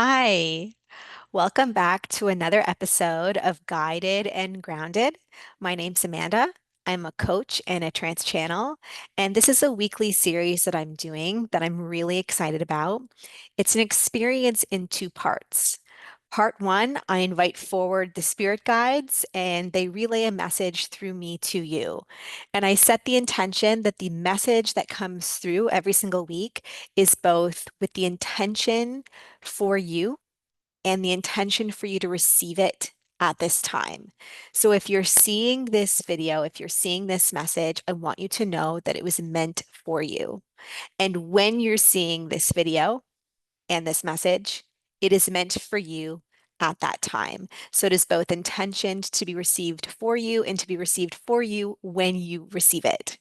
Hi, welcome back to another episode of Guided and Grounded. My name's Amanda. I'm a coach and a trance channel, and this is a weekly series that I'm doing that I'm really excited about. It's an experience in two parts. Part one, I invite forward the spirit guides and they relay a message through me to you. And I set the intention that the message that comes through every single week is both with the intention for you and the intention for you to receive it at this time. So if you're seeing this video, if you're seeing this message, I want you to know that it was meant for you. And when you're seeing this video and this message, it is meant for you at that time. So it is both intentioned to be received for you and to be received for you when you receive it.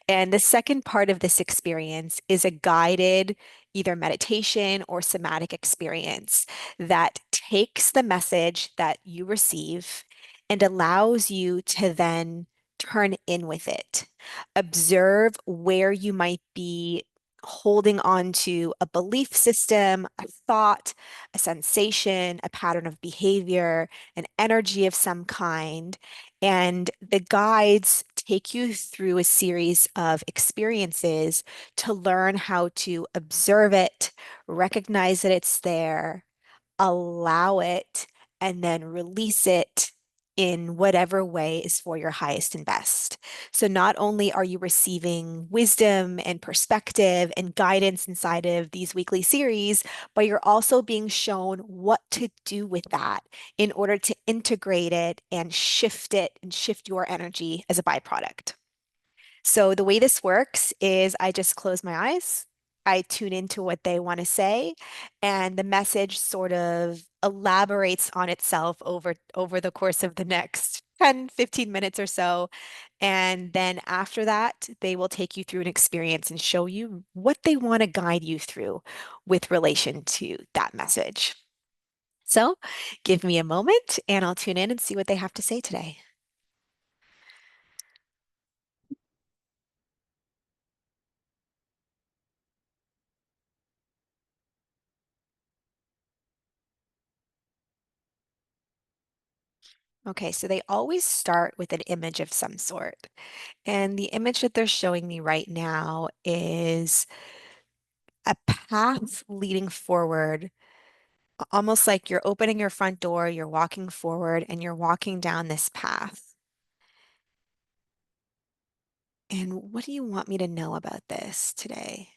And the second part of this experience is a guided either meditation or somatic experience that takes the message that you receive and allows you to then turn in with it. Observe where you might be holding on to a belief system, a thought, a sensation, a pattern of behavior, an energy of some kind. And the guides take you through a series of experiences to learn how to observe it, recognize that it's there, allow it, and then release it in whatever way is for your highest and best. So not only are you receiving wisdom and perspective and guidance inside of these weekly series, but you're also being shown what to do with that in order to integrate it and shift your energy as a byproduct. So the way this works is I just close my eyes. I tune into what they want to say, and the message sort of elaborates on itself over the course of the next 10, 15 minutes or so. And then after that, they will take you through an experience and show you what they want to guide you through with relation to that message. So give me a moment and I'll tune in and see what they have to say today. Okay, so they always start with an image of some sort. And the image that they're showing me right now is a path leading forward, almost like you're opening your front door, you're walking forward, and you're walking down this path. And what do you want me to know about this today?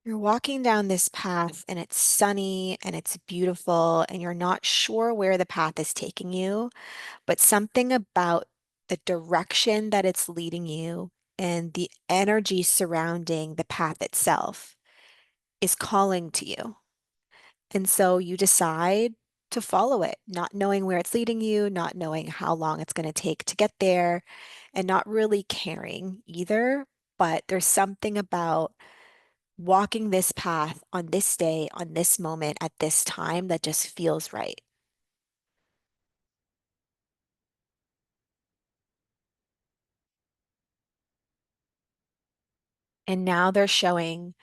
You're walking down this path and it's sunny and it's beautiful, and you're not sure where the path is taking you, but something about the direction that it's leading you and the energy surrounding the path itself is calling to you. And so you decide to follow it, not knowing where it's leading you, not knowing how long it's going to take to get there, and not really caring either. But there's something about walking this path on this day, on this moment, at this time that just feels right. And now they're showing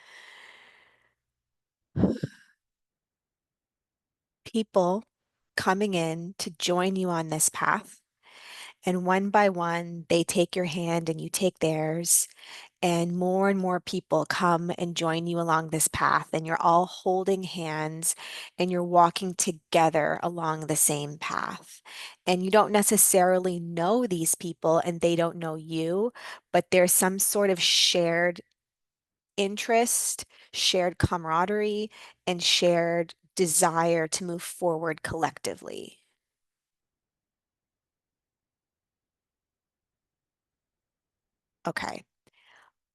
people coming in to join you on this path. And one by one, they take your hand and you take theirs. And more people come and join you along this path. And you're all holding hands and you're walking together along the same path. And you don't necessarily know these people and they don't know you, but there's some sort of shared interest, shared camaraderie, and shared desire to move forward collectively. Okay.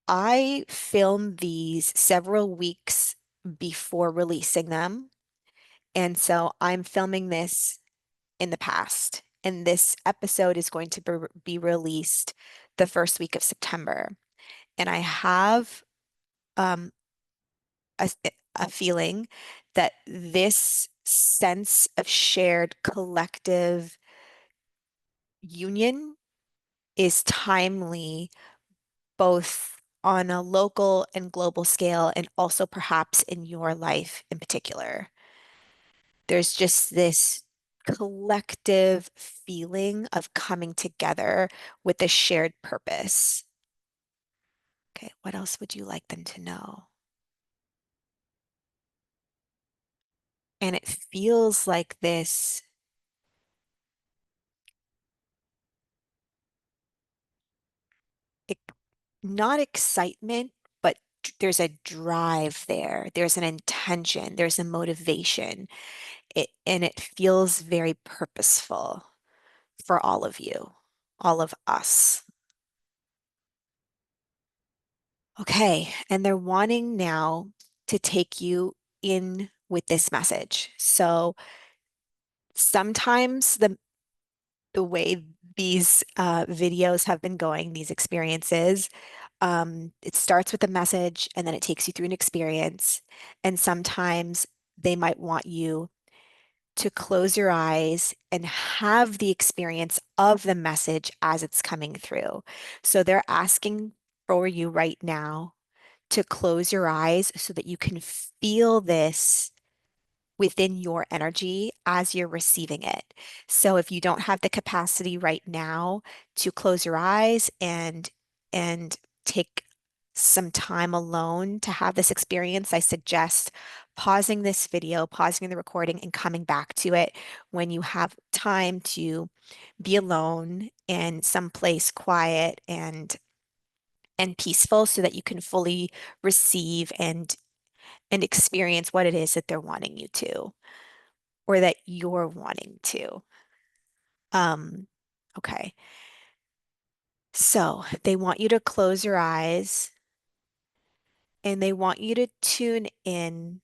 I filmed these several weeks before releasing them. And so I'm filming this in the past. And this episode is going to be released the first week of September. And I have um, a, a feeling that this sense of shared collective union is timely both on a local and global scale, and also perhaps in your life in particular. There's just this collective feeling of coming together with a shared purpose. Okay, what else would you like them to know? And it feels like this, it, not excitement, but there's a drive there. There's an intention, there's a motivation. And it feels very purposeful for all of you, all of us. Okay, and they're wanting now to take you in with this message. So sometimes the way these videos have been going, these experiences, it starts with a message and then it takes you through an experience. And sometimes they might want you to close your eyes and have the experience of the message as it's coming through. So they're asking for you right now to close your eyes so that you can feel this within your energy as you're receiving it. So if you don't have the capacity right now to close your eyes and take some time alone to have this experience, I suggest pausing this video, pausing the recording and coming back to it when you have time to be alone in some place quiet and peaceful so that you can fully receive and experience what it is that they're wanting you to or that you're wanting to. Um, okay. So they want you to close your eyes and they want you to tune in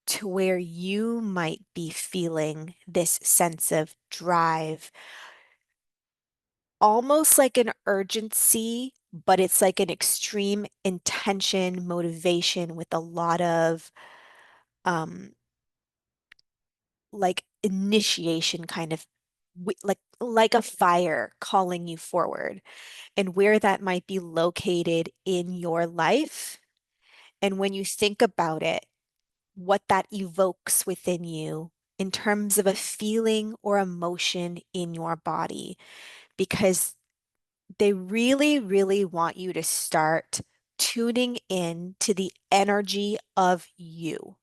to where you might be feeling this sense of drive, almost like an urgency, but it's like an extreme intention, motivation with a lot of um, like initiation kind of like a fire calling you forward and where that might be located in your life. And when you think about it, what that evokes within you in terms of a feeling or emotion in your body, because they really, really want you to start tuning in to the energy of you,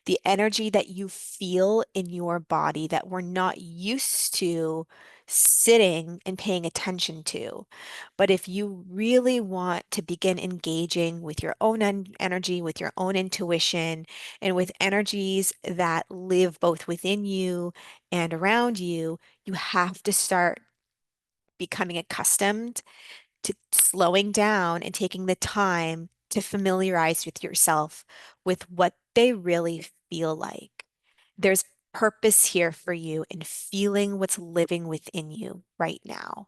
the energy that you feel in your body that we're not used to sitting and paying attention to. But if you really want to begin engaging with your own energy, with your own intuition, and with energies that live both within you and around you, you have to start becoming accustomed to slowing down and taking the time to familiarize with yourself with what they really feel like. There's purpose here for you in feeling what's living within you right now.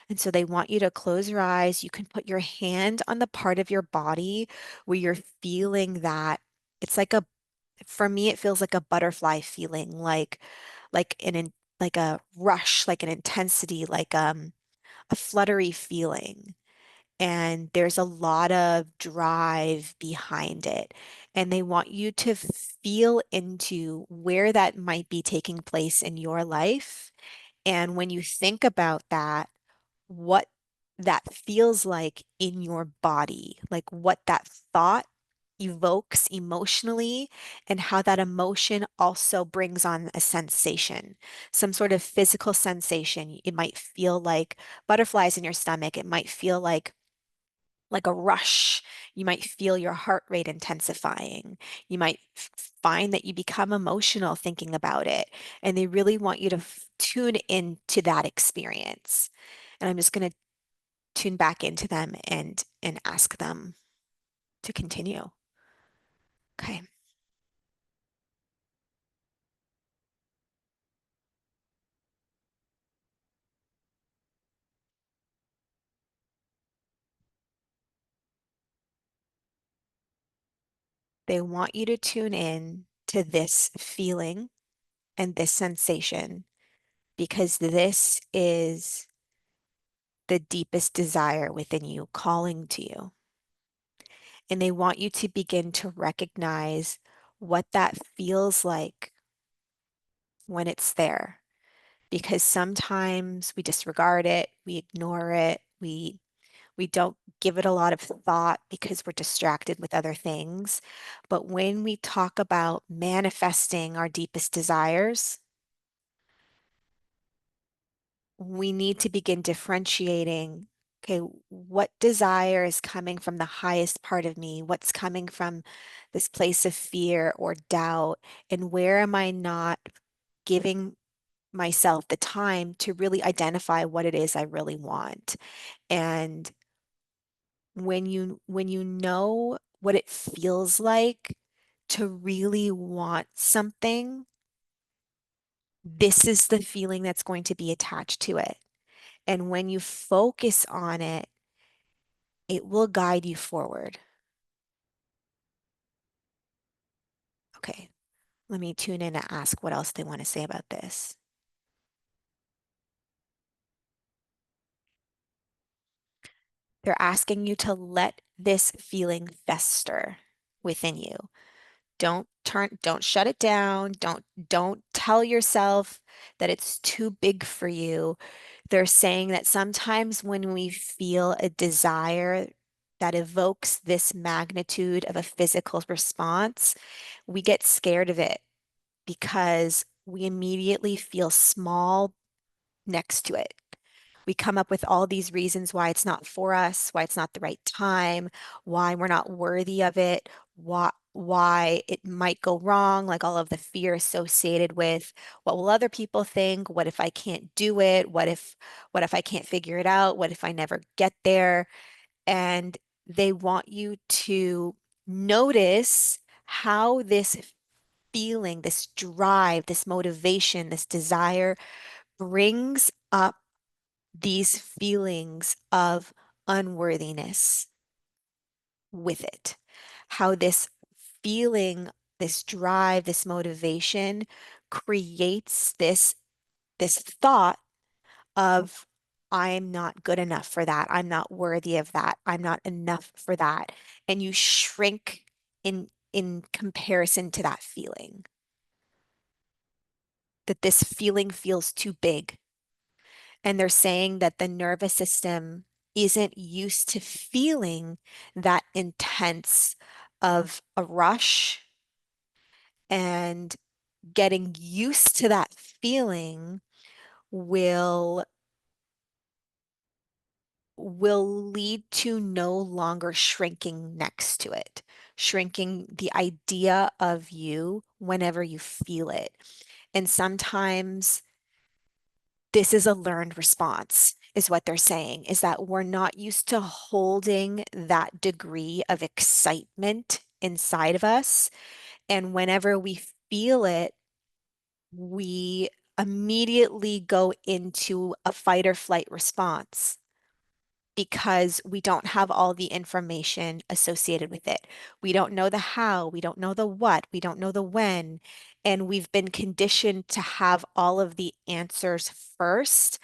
And so they want you to close your eyes. You can put your hand on the part of your body where you're feeling that. It's like for me, it feels like a butterfly feeling, like like a rush, like an intensity, like a fluttery feeling. And there's a lot of drive behind it. And they want you to feel into where that might be taking place in your life. And when you think about that, what that feels like in your body, like what that thought evokes emotionally, and how that emotion also brings on a sensation, some sort of physical sensation. It might feel like butterflies in your stomach. It might feel like a rush. You might feel your heart rate intensifying. You might find that you become emotional thinking about it. And they really want you to tune into that experience. And I'm just going to tune back into them and ask them to continue. Okay. They want you to tune in to this feeling and this sensation because this is the deepest desire within you calling to you. And they want you to begin to recognize what that feels like when it's there. Because sometimes we disregard it, we ignore it, we don't give it a lot of thought because we're distracted with other things. But when we talk about manifesting our deepest desires, we need to begin differentiating, okay, what desire is coming from the highest part of me? What's coming from this place of fear or doubt? And where am I not giving myself the time to really identify what it is I really want? And when you know what it feels like to really want something, this is the feeling that's going to be attached to it. And when you focus on it, it will guide you forward. Okay, let me tune in and ask what else they want to say about this. They're asking you to let this feeling fester within you. Don't shut it down. Don't tell yourself that it's too big for you. They're saying that sometimes when we feel a desire that evokes this magnitude of a physical response, we get scared of it because we immediately feel small next to it. We come up with all these reasons why it's not for us, why it's not the right time, why we're not worthy of it, why it might go wrong, like all of the fear associated with what will other people think? What if I can't do it? What if I can't figure it out? What if I never get there? And they want you to notice how this feeling, this drive, this motivation, this desire brings up these feelings of unworthiness with it. How this feeling, this drive, this motivation creates this thought of I'm not good enough for that. I'm not worthy of that. I'm not enough for that. And you shrink in comparison to that feeling. That this feeling feels too big. And they're saying that the nervous system isn't used to feeling that intense of a rush, and getting used to that feeling will lead to no longer shrinking next to it, shrinking the idea of you whenever you feel it. And sometimes this is a learned response, is what they're saying, is that we're not used to holding that degree of excitement inside of us. And whenever we feel it, we immediately go into a fight or flight response because we don't have all the information associated with it. We don't know the how, we don't know the what, we don't know the when, and we've been conditioned to have all of the answers first,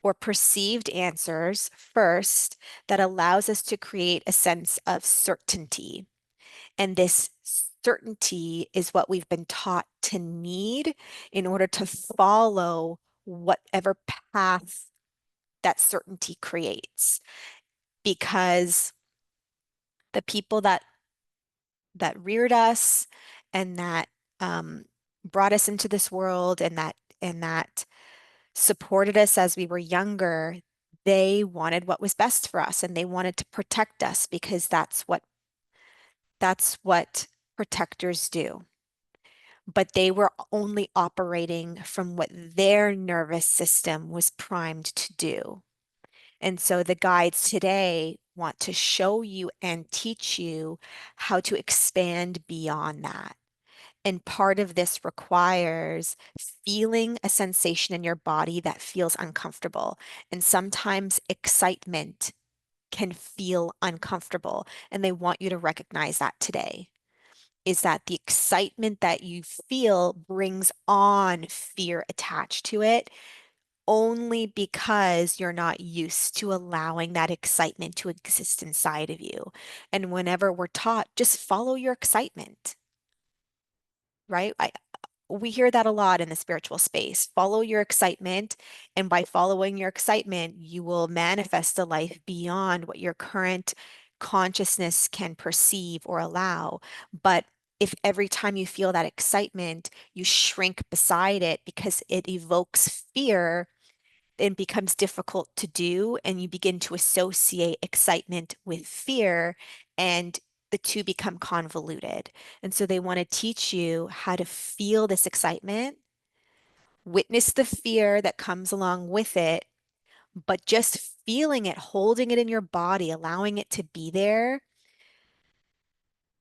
or perceived answers first, that allows us to create a sense of certainty. And this certainty is what we've been taught to need in order to follow whatever path that certainty creates. Because the people that reared us and that brought us into this world, and that supported us as we were younger, they wanted what was best for us, and they wanted to protect us because that's what protectors do. But they were only operating from what their nervous system was primed to do. And so the guides today want to show you and teach you how to expand beyond that. And part of this requires feeling a sensation in your body that feels uncomfortable. And sometimes excitement can feel uncomfortable. And they want you to recognize that today. Is that the excitement that you feel brings on fear attached to it, only because you're not used to allowing that excitement to exist inside of you. And whenever we're taught, just follow your excitement, right? We hear that a lot in the spiritual space. Follow your excitement, and by following your excitement, you will manifest a life beyond what your current consciousness can perceive or allow. But if every time you feel that excitement, you shrink beside it because it evokes fear, it becomes difficult to do, and you begin to associate excitement with fear, and the two become convoluted. And so they want to teach you how to feel this excitement, witness the fear that comes along with it, but just feeling it, holding it in your body, allowing it to be there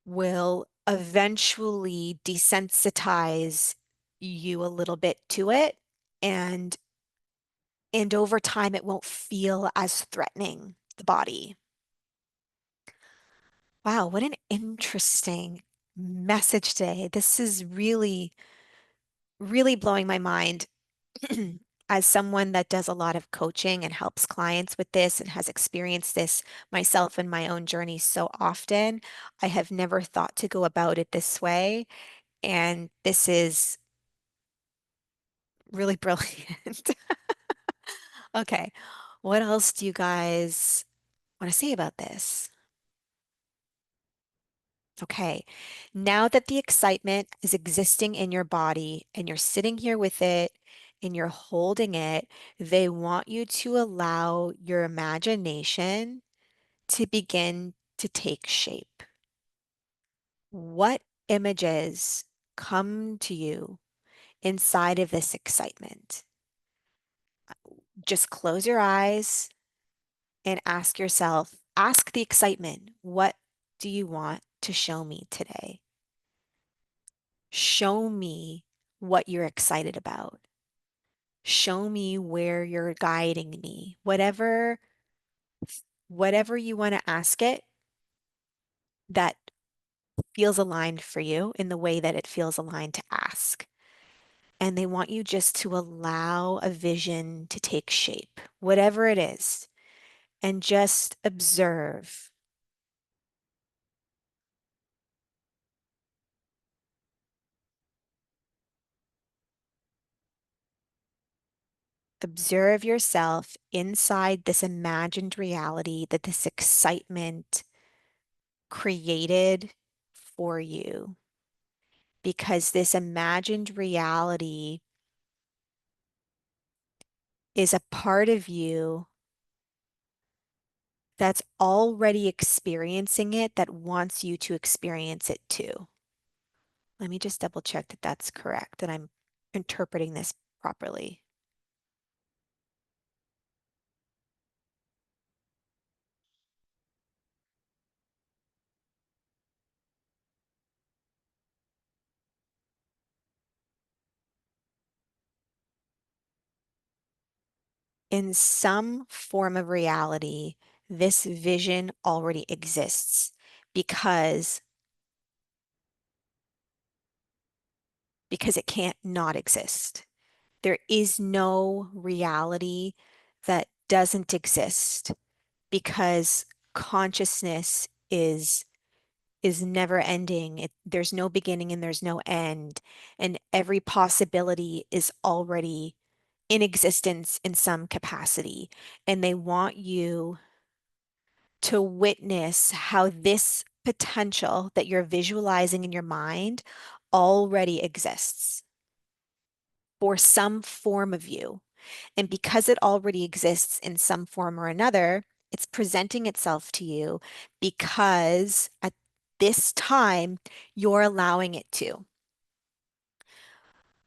will eventually desensitize you a little bit to it. And over time, it won't feel as threatening to the body. Wow, what an interesting message today. This is really, really blowing my mind. As someone that does a lot of coaching and helps clients with this and has experienced this myself in my own journey so often, I have never thought to go about it this way. And this is really brilliant. Okay, what else do you guys want to say about this? Okay, now that the excitement is existing in your body and you're sitting here with it and you're holding it, they want you to allow your imagination to begin to take shape. What images come to you inside of this excitement? Just close your eyes and ask yourself, ask the excitement, what do you want to show me today? Show me what you're excited about. Show me where you're guiding me. Whatever you want to ask it that feels aligned for you in the way that it feels aligned to ask. And they want you just to allow a vision to take shape, whatever it is, and just observe. Observe yourself inside this imagined reality that this excitement created for you, because this imagined reality is a part of you that's already experiencing it, that wants you to experience it too. Let me just double check that that's correct, that I'm interpreting this properly. In some form of reality, this vision already exists because it can't not exist. There is no reality that doesn't exist, because consciousness is never ending. There's no beginning and there's no end, and every possibility is already in existence in some capacity. And they want you to witness how this potential that you're visualizing in your mind already exists for some form of you. And because it already exists in some form or another, it's presenting itself to you because at this time you're allowing it to.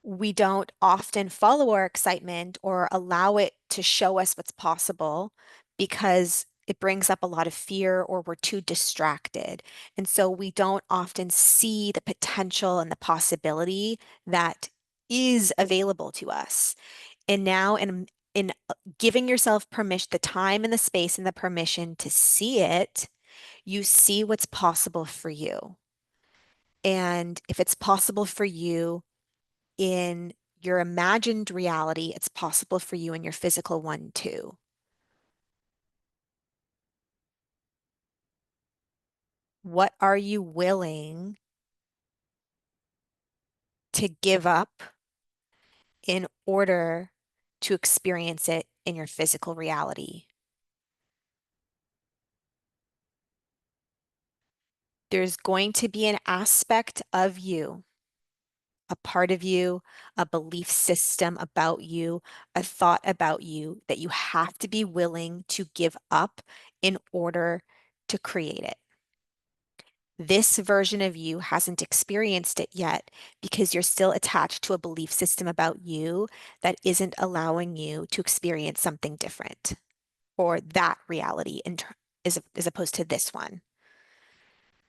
We don't often follow our excitement or allow it to show us what's possible because it brings up a lot of fear or we're too distracted. And so we don't often see the potential and the possibility that is available to us. And now in giving yourself permission, the time and the space and the permission to see it, you see what's possible for you. And if it's possible for you in your imagined reality, it's possible for you in your physical one too. What are you willing to give up in order to experience it in your physical reality? There's going to be an aspect of you, a part of you, a belief system about you, a thought about you that you have to be willing to give up in order to create it. This version of you hasn't experienced it yet because you're still attached to a belief system about you that isn't allowing you to experience something different or that reality as opposed to this one.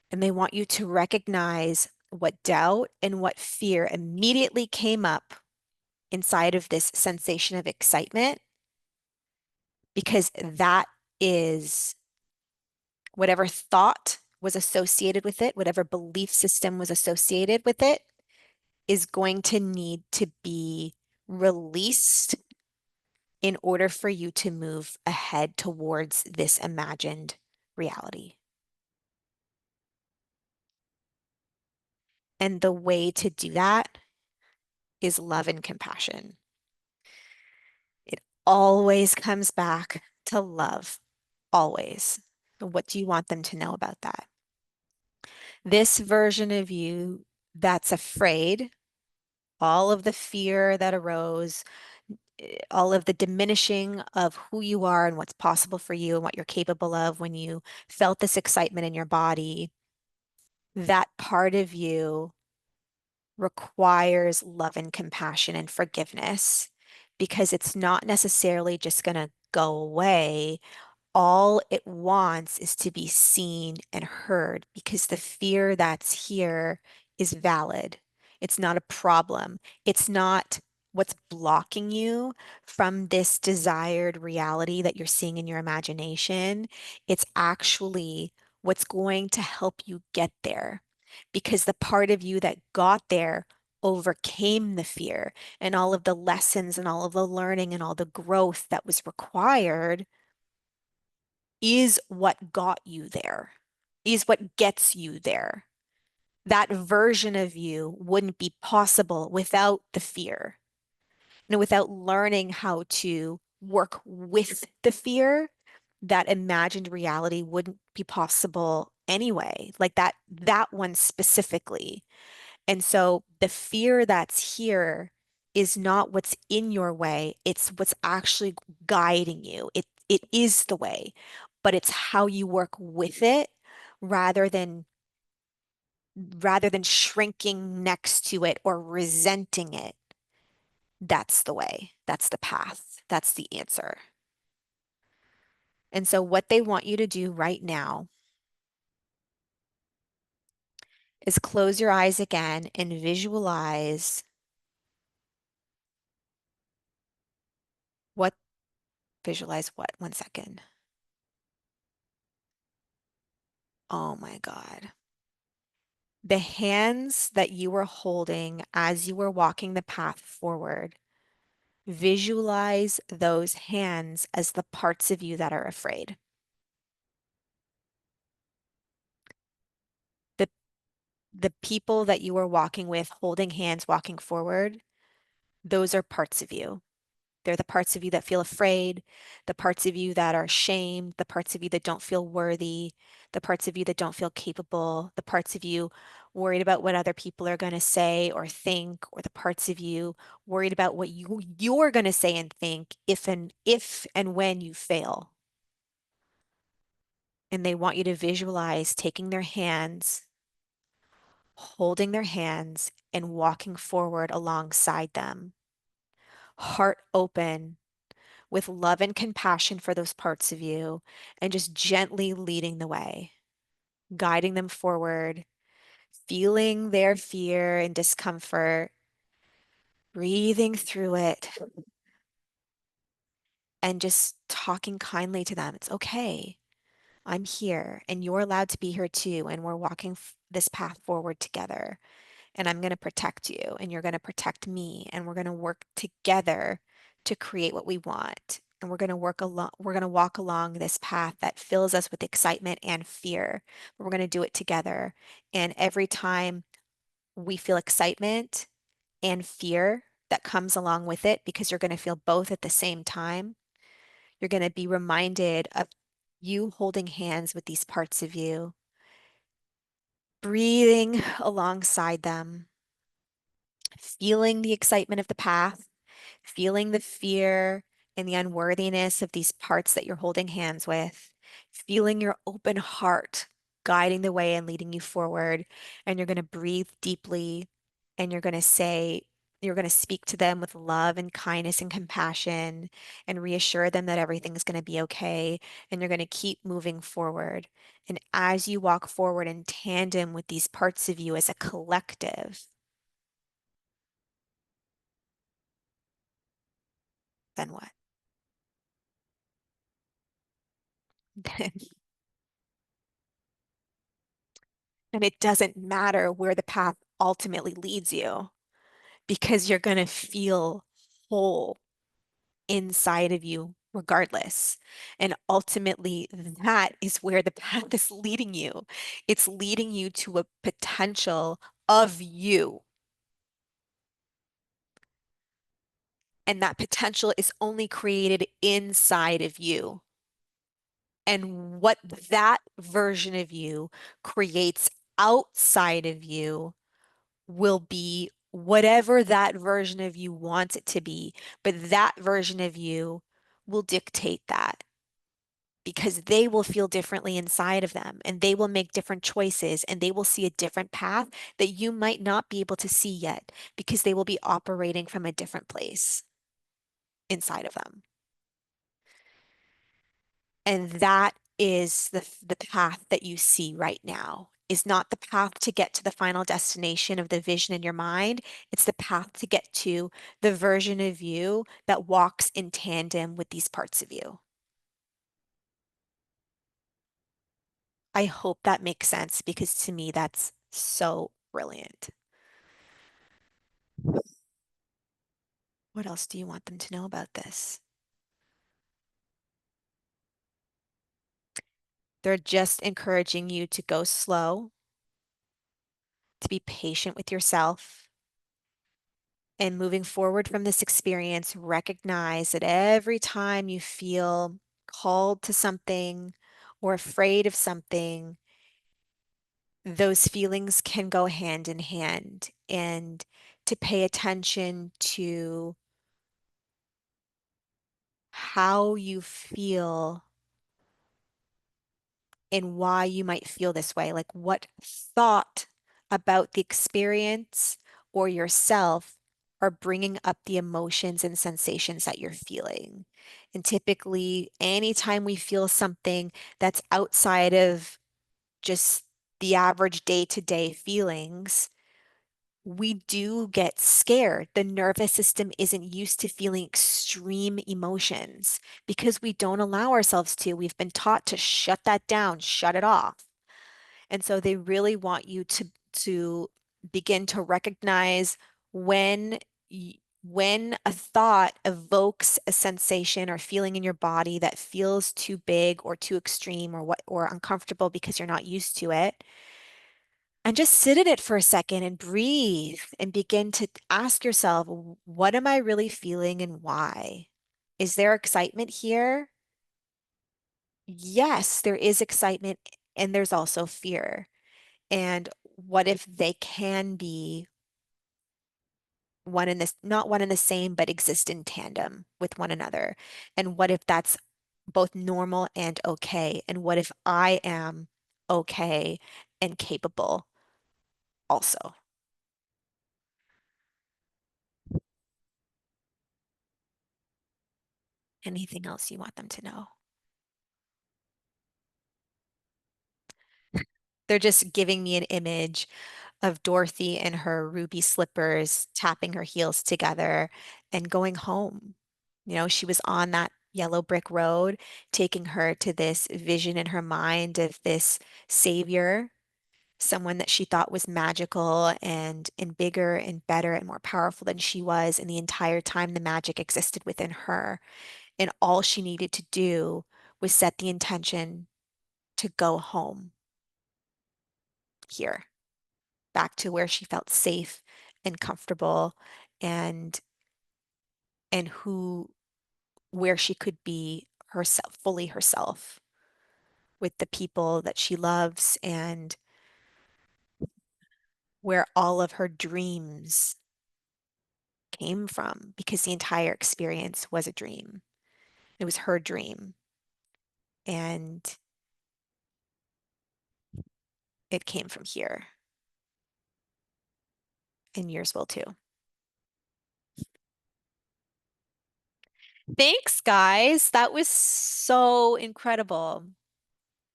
And they want you to recognize what doubt and what fear immediately came up inside of this sensation of excitement, because that is whatever thought was associated with it, whatever belief system was associated with it, is going to need to be released in order for you to move ahead towards this imagined reality. And the way to do that is love and compassion. It always comes back to love, always. What do you want them to know about that? This version of you that's afraid, all of the fear that arose, all of the diminishing of who you are and what's possible for you and what you're capable of when you felt this excitement in your body, that part of you requires love and compassion and forgiveness because it's not necessarily just going to go away. All it wants is to be seen and heard because the fear that's here is valid. It's not a problem. It's not what's blocking you from this desired reality that you're seeing in your imagination. It's actually what's going to help you get there because the part of you that got there overcame the fear and all of the lessons and all of the learning and all the growth that was required is what got you there, is what gets you there. That version of you wouldn't be possible without the fear and without learning how to work with the fear. That imagined reality wouldn't be possible anyway, like that one specifically. And so the fear that's here is not what's in your way, it's what's actually guiding you. It is the way, but it's how you work with it rather than rather than shrinking next to it or resenting it. That's the way. That's the path. That's the answer. And so what they want you to do right now is close your eyes again and what visualize what? One second. Oh my God. The hands that you were holding as you were walking the path forward, visualize those hands as the parts of you that are afraid. The, the people that you were walking with, holding hands, walking forward, those are parts of you. They're the parts of you that feel afraid, the parts of you that are shamed, the parts of you that don't feel worthy, the parts of you that don't feel capable, the parts of you worried about what other people are going to say or think, or the parts of you worried about what you're going to say and think if and when you fail. And they want you to visualize taking their hands, holding their hands, and walking forward alongside them, heart open with love and compassion for those parts of you and just gently leading the way, guiding them forward, feeling their fear and discomfort, breathing through it, and just talking kindly to them. It's okay. I'm here, and you're allowed to be here too. And we're walking this path forward together. and I'm going to protect you, and you're going to protect me, and we're going to work together to create what we want. And we're going to walk along this path that fills us with excitement and fear. We're going to do it together. And every time we feel excitement and fear that comes along with it, because you're going to feel both at the same time, you're going to be reminded of you holding hands with these parts of you, breathing alongside them, feeling the excitement of the path, feeling the fear and the unworthiness of these parts that you're holding hands with, feeling your open heart guiding the way and leading you forward. And you're going to breathe deeply, and you're going to speak to them with love and kindness and compassion and reassure them that everything's going to be okay. And you're going to keep moving forward. And as you walk forward in tandem with these parts of you as a collective, then what? And it doesn't matter where the path ultimately leads you, because you're going to feel whole inside of you regardless. And ultimately, that is where the path is leading you. It's leading you to a potential of you. And that potential is only created inside of you. And what that version of you creates outside of you will be whatever that version of you wants it to be. But that version of you will dictate that, because they will feel differently inside of them, and they will make different choices, and they will see a different path that you might not be able to see yet, because they will be operating from a different place inside of them. And that is the path that you see right now, is not the path to get to the final destination of the vision in your mind. It's the path to get to the version of you that walks in tandem with these parts of you. I hope that makes sense, because to me, that's so brilliant. What else do you want them to know about this? They're just encouraging you to go slow, to be patient with yourself. And moving forward from this experience, recognize that every time you feel called to something or afraid of something, those feelings can go hand in hand. And to pay attention to how you feel and why you might feel this way, like what thought about the experience or yourself are bringing up the emotions and sensations that you're feeling. And typically, anytime we feel something that's outside of just the average day-to-day feelings, we do get scared. The nervous system isn't used to feeling extreme emotions because we don't allow ourselves to. We've been taught to shut that down, shut it off. And so they really want you to begin to recognize when when a thought evokes a sensation or feeling in your body that feels too big or too extreme or uncomfortable because you're not used to it, and just sit in it for a second and breathe and begin to ask yourself, what am I really feeling and why? Is there excitement here? Yes, there is excitement, and there's also fear. And what if they can be one in this, not one in the same, but exist in tandem with one another? And what if that's both normal and okay? And what if I am okay and capable also? Anything else you want them to know? They're just giving me an image of Dorothy in her ruby slippers, tapping her heels together and going home. You know, she was on that yellow brick road, taking her to this vision in her mind of this savior someone that she thought was magical and bigger and better and more powerful than she was. And the entire time, the magic existed within her. And all she needed to do was set the intention to go home here, back to where she felt safe and comfortable and who where she could be herself, fully herself with the people that she loves and where all of her dreams came from because the entire experience was a dream. It was her dream and it came from here and yours will too. Thanks, guys. That was so incredible.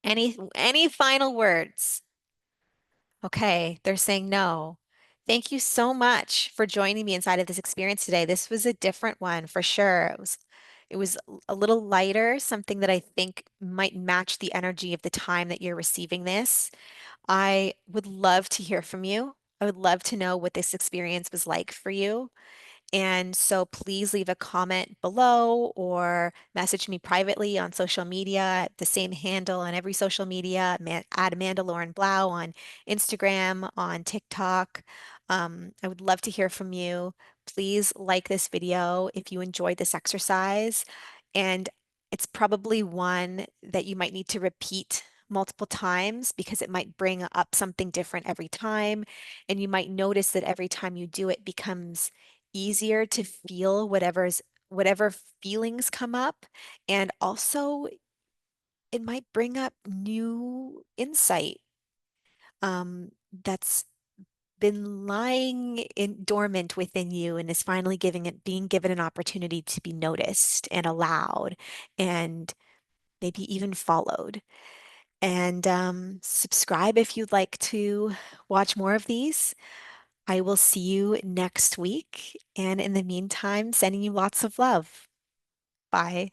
Any final words? Okay, they're saying no. Thank you so much for joining me inside of this experience today. This was a different one for sure. It was a little lighter, something that I think might match the energy of the time that you're receiving this. I would love to hear from you. I would love to know what this experience was like for you. And so please leave a comment below or message me privately on social media, the same handle on every social media, at Amanda Lauren Blau on Instagram, on TikTok. I would love to hear from you. Please like this video if you enjoyed this exercise. And it's probably one that you might need to repeat multiple times because it might bring up something different every time. And you might notice that every time you do it becomes easier to feel whatever feelings come up. And also it might bring up new insight that's been lying in dormant within you and is finally being given an opportunity to be noticed and allowed and maybe even followed. And subscribe if you'd like to watch more of these. I will see you next week. And in the meantime, sending you lots of love. Bye.